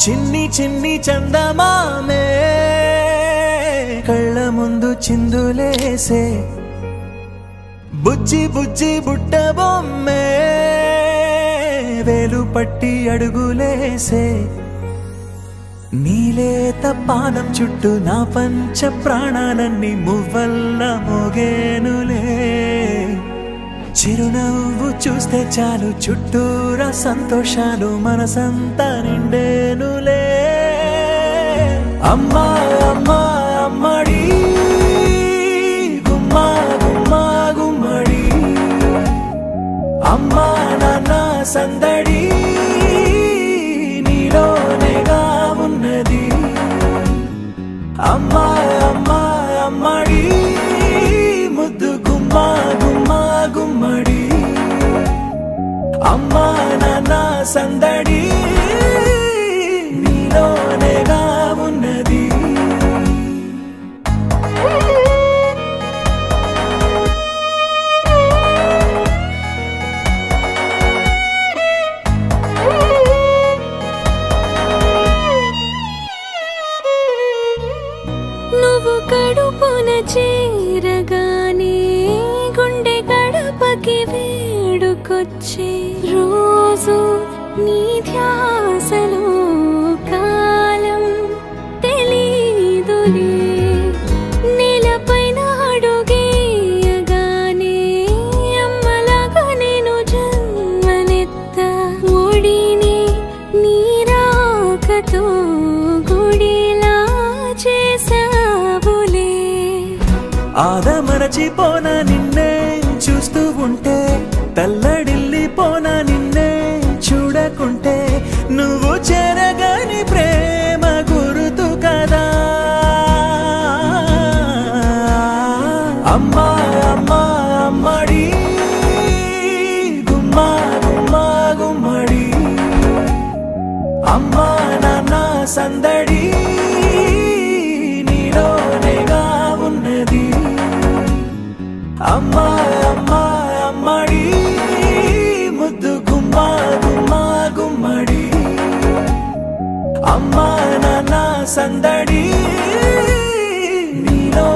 చిన్ని చిన్ని చందమామే కళ్ళ ముందు చిందులేసే బుజ్జి బుజ్జి బుట్ట బొమ్మే వేలు పట్టి అడుగులేసే నీలేత పానం చుట్టూ నా పంచ ప్రాణాలన్నీ మువ్వల్ల మోగేనులే చిరునవ్వు చూస్తే చాలు చుట్టూరా సంతోషాలు మనసంతా నిండేనులే అమ్మా అమ్మా అమ్మడి గుమ్మా గుమ్మా గుమ్మడి అమ్మా నాన్న సందడి నీలోనేగా ఉన్నది అమ్మా అమ్మా అమ్మడి ముద్దు గుమ్మా గుమ్మా గుమ్మడి అమ్మా నాన్న సందడి నీలోనేగా ఉన్నది నువ్వు కడుపున చేరగానే గుండె గడపకి వేడుకొచ్చే రోజు నీ ధ్యాసలో కాలం తెలీదులే నేలపైన అడుగేయగానే అమ్మలాగా నేను జన్మనెత్త ఒడిని నీ రాకతో గుడిలా చేసావులే ఆదమరచిపోనా నిన్నే చూస్తూ ఉంటే తల్లడిల్లిపోనా నిన్నే చూడకుంటే నువ్వు చెరగని ప్రేమ గురుతు కదా అమ్మా అమ్మా అమ్మడి గుమ్మా గుమ్మా గుమ్మడి అమ్మా నాన్న సందడి నీలోనేగా ఉన్నది అమ్మా అమ్మా అమ్మడి ముద్దు గుమ్మా గుమ్మా గుమ్మడి అమ్మా నాన్న సందడి నీలో